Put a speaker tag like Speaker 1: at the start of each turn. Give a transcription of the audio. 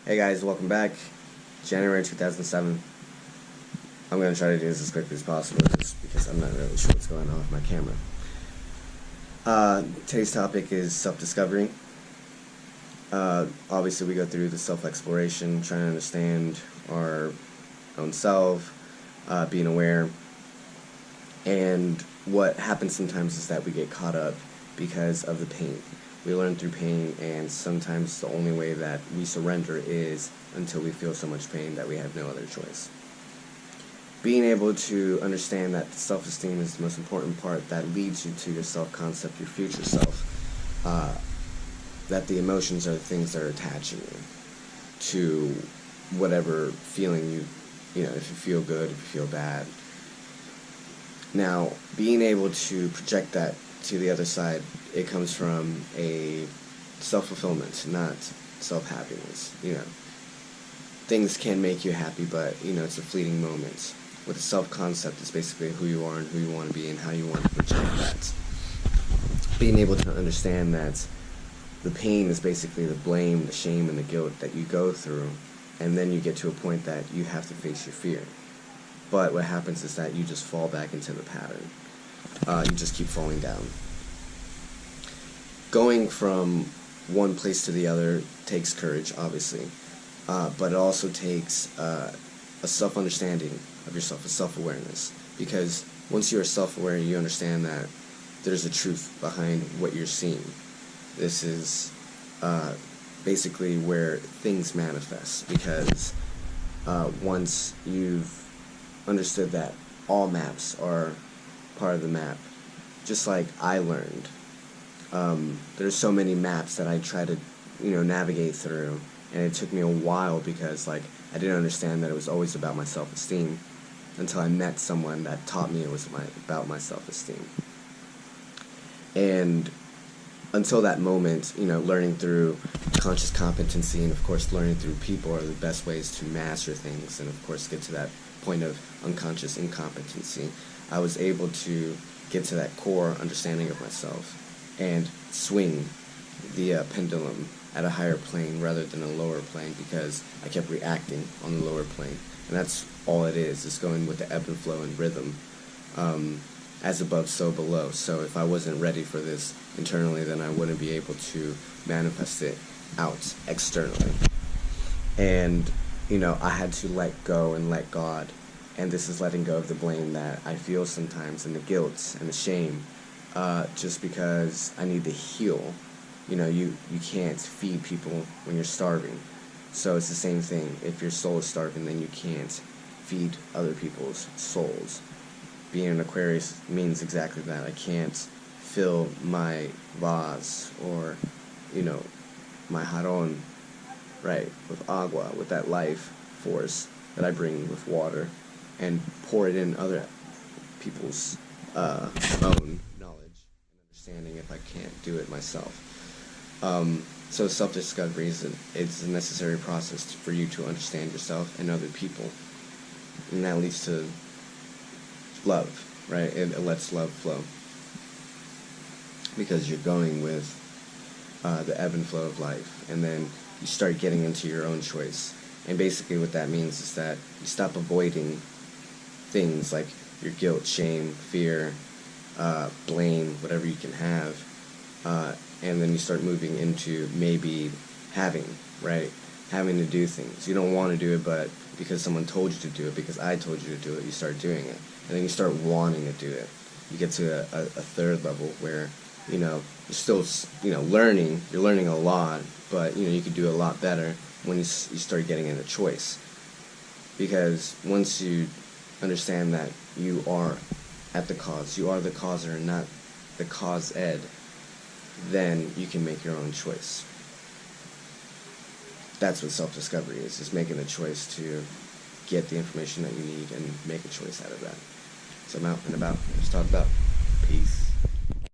Speaker 1: Hey guys, welcome back. January 2007. I'm going to try to do this as quickly as possible just because I'm not really sure what's going on with my camera. Today's topic is self-discovery. Obviously we go through the self-exploration, trying to understand our own self, being aware. And what happens sometimes is that we get caught up because of the pain. We learn through pain, and sometimes the only way that we surrender is until we feel so much pain that we have no other choice. Being able to understand that self-esteem is the most important part that leads you to your self-concept, your future self, that the emotions are the things that are attaching you to whatever feeling you know, if you feel good, if you feel bad. Now, being able to project that to the other side, it comes from a self-fulfillment, not self-happiness. Things can make you happy, but it's a fleeting moment. With a self-concept, it's basically who you are and who you want to be and how you want to project that. Being able to understand that the pain is basically the blame, the shame, and the guilt that you go through, and then you get to a point that you have to face your fear. But what happens is that you just fall back into the pattern. You just keep falling down. Going from one place to the other takes courage, obviously, but it also takes a self-understanding of yourself, a self-awareness. Because once you are self-aware, you understand that there's a truth behind what you're seeing. This is basically where things manifest, because once you've understood that all maps are part of the map, just like I learned. There's so many maps that I try to navigate through, and it took me a while because I didn't understand that it was always about my self-esteem until I met someone that taught me it was about my self-esteem. And until that moment, learning through conscious competency and of course learning through people are the best ways to master things and of course get to that point of unconscious incompetency. I was able to get to that core understanding of myself and swing the pendulum at a higher plane rather than a lower plane, because I kept reacting on the lower plane. And that's all it is. It's going with the ebb and flow and rhythm. As above, so below. So if I wasn't ready for this internally, then I wouldn't be able to manifest it out externally. And, I had to let go and let God. And this is letting go of the blame that I feel sometimes, and the guilt and the shame, just because I need to heal. You can't feed people when you're starving. So it's the same thing. If your soul is starving, then you can't feed other people's souls. Being an Aquarius means exactly that. I can't fill my vase or, my jarron, right, with agua, with that life force that I bring with water, and pour it in other people's own knowledge and understanding if I can't do it myself. So self-discovery is a necessary process for you to understand yourself and other people, and that leads to love, right? It lets love flow, because you're going with the ebb and flow of life, and then you start getting into your own choice. And basically what that means is that you stop avoiding things like your guilt, shame, fear, blame, whatever you can have, and then you start moving into maybe having, right? Having to do things. You don't want to do it, but because someone told you to do it, because I told you to do it, you start doing it. And then you start wanting to do it. You get to a third level where, you're still, learning. You're learning a lot, but, you could do a lot better when you start getting into choice. Because once you understand that you are at the cause, you are the causer and not the cause ed, then you can make your own choice. That's what self-discovery is making the choice to get the information that you need and make a choice out of that. So I'm out and about. Let's talk about